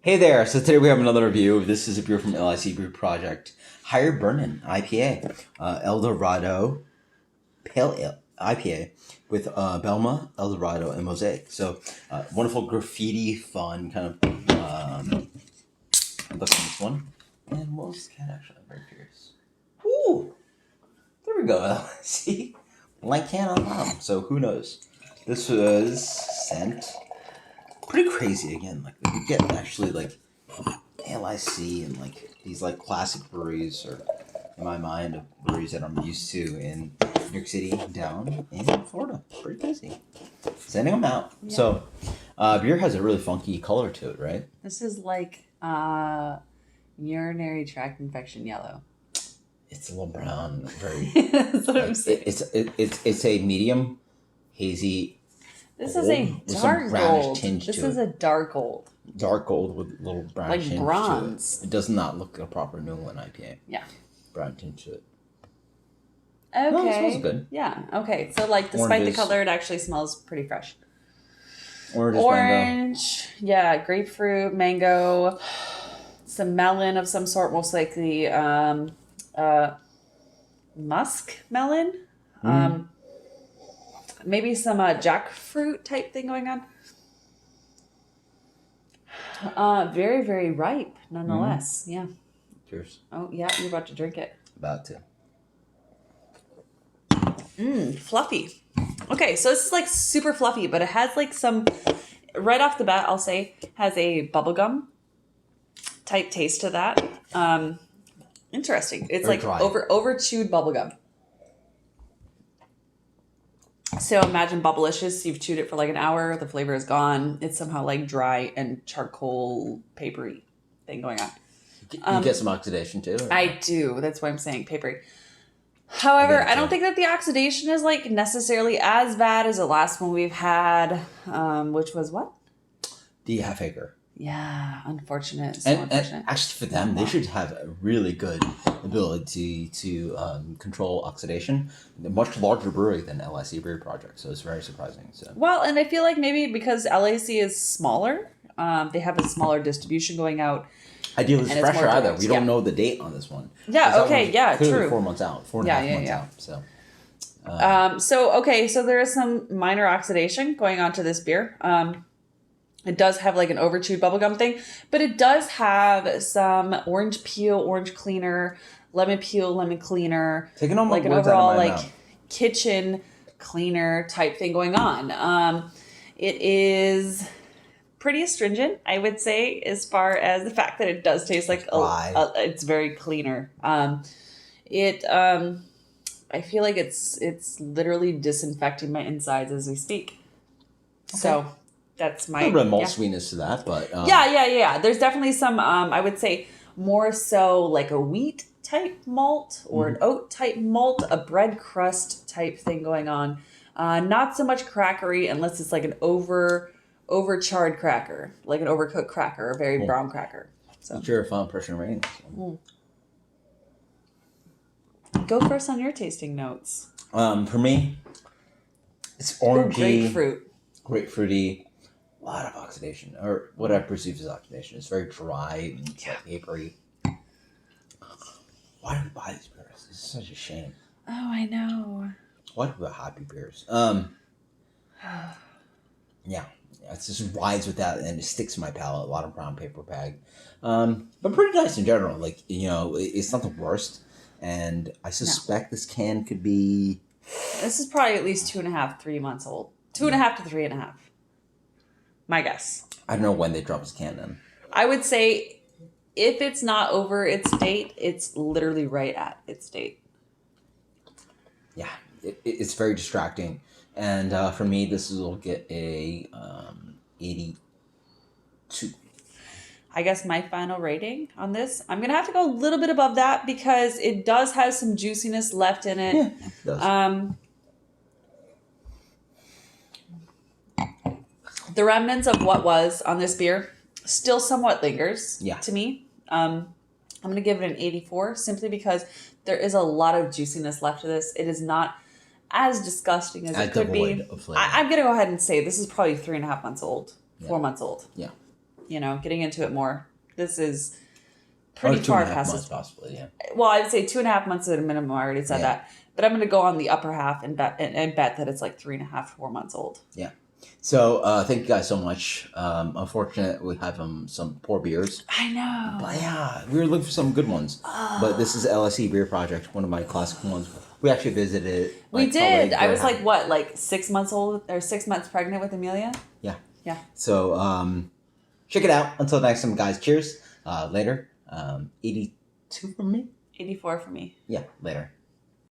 Hey there! So today we have another review. This is a beer from LIC Brew Project. Higher Burnin IPA, El Dorado Pale Ale IPA with Belma, El Dorado, and Mosaic. So wonderful graffiti, fun kind of look at this one. And what was this can actually? I'm very curious. Ooh, there we go. See, blank can on bottom. So who knows? This was sent. Pretty crazy again. Like we get actually like LIC and like these like classic breweries, or in my mind, breweries that I'm used to in New York City, down in Florida. Pretty crazy. Sending them out. Yeah. So beer has a really funky color to it, right? This is like urinary tract infection yellow. It's a little brown, very. That's what I'm saying. It's a medium hazy. This is a dark gold. This is a dark gold. Dark gold with a little brown tinge like bronze. to it. It does not look like a proper New England IPA. Yeah. Brown tinge to it. Okay. No, it smells good. Yeah. Okay. So like, despite the color, it actually smells pretty fresh. Orange. Mango. Yeah. Grapefruit, mango, some melon of some sort, most likely musk melon. Maybe some jackfruit type thing going on. Very, very ripe, nonetheless. Yeah. Cheers. Oh, yeah, you're about to drink it. About to. Fluffy. Okay, so this is like super fluffy, but it has like some, right off the bat, I'll say, has a bubblegum type taste to that. Interesting. It's very like over chewed bubblegum. So imagine Bubblicious. You've chewed it for like an hour. The flavor is gone. It's somehow like dry and charcoal papery thing going on. You get some oxidation too? Or? I do. That's why I'm saying papery. However, I don't think that the oxidation is like necessarily as bad as the last one we've had, which was what? The Half Acre. Yeah, unfortunate. So unfortunate. And actually for them, they should have a really good ability to control oxidation. A much larger brewery than LIC Brew Project, so it's very surprising. So well, and I feel like maybe because LIC is smaller, they have a smaller distribution going out. Ideally, it's fresher either. We don't know the date on this one. Yeah. Okay. Yeah. True. 4 months out. 4.5 months out. So. So there is some minor oxidation going on to this beer. It does have like an overchewed bubblegum thing, but it does have some orange peel, orange cleaner, lemon peel, lemon cleaner, taking on like an overall like kitchen cleaner type thing going on. It is pretty astringent, I would say, as far as the fact that it does taste like it's very cleaner. I feel like it's literally disinfecting my insides as we speak. Okay. So that's my... A little bit of malt sweetness to that, but... Yeah. There's definitely some, I would say, more so like a wheat type malt or an oat type malt, a bread crust type thing going on. Not so much crackery unless it's like an overcharred cracker, like an overcooked cracker, a very brown cracker. So what's your final impression rating? Go first on your tasting notes. For me, it's orangey, grapefruity, a lot of oxidation, or what I perceive as oxidation. It's very dry and papery. Why do we buy these beers? This is such a shame. Oh, I know. Why do we buy happy beers? Yeah. It just rides with that, and it sticks to my palate. A lot of brown paper bag, but pretty nice in general. Like, you know, it's not the worst, and I suspect this can could be. This is probably at least 2.5, 3 months old. 2.5 to 3.5. My guess. I don't know when they drop this can. Then I would say, if it's not over its date, it's literally right at its date. Yeah, it's very distracting. And for me, this will get a 82. I guess my final rating on this, I'm going to have to go a little bit above that because it does have some juiciness left in it. Yeah, it does. The remnants of what was on this beer still somewhat lingers to me. I'm going to give it an 84 simply because there is a lot of juiciness left to this. It is not as disgusting as it could be. I'm going to go ahead and say this is probably 3.5 months old, 4 months old. Yeah. getting into it more. This is Or pretty 2.5 far past months, its. possibly. Yeah. Well, I'd say 2.5 months at a minimum. I already said Yeah. that, but I'm going to go on the upper half and bet that it's like 3.5, 4 months old. Yeah. So thank you guys so much. Unfortunately, we have some poor beers. I know. But yeah, we were looking for some good ones. But this is the LIC beer project, one of my classic ones. We actually visited it. We did. I was happy. like 6 months old or 6 months pregnant with Amelia. Yeah. Yeah. So check it out. Until next time, guys. Cheers. Later. 82 from me. 84 for me. Yeah. Later.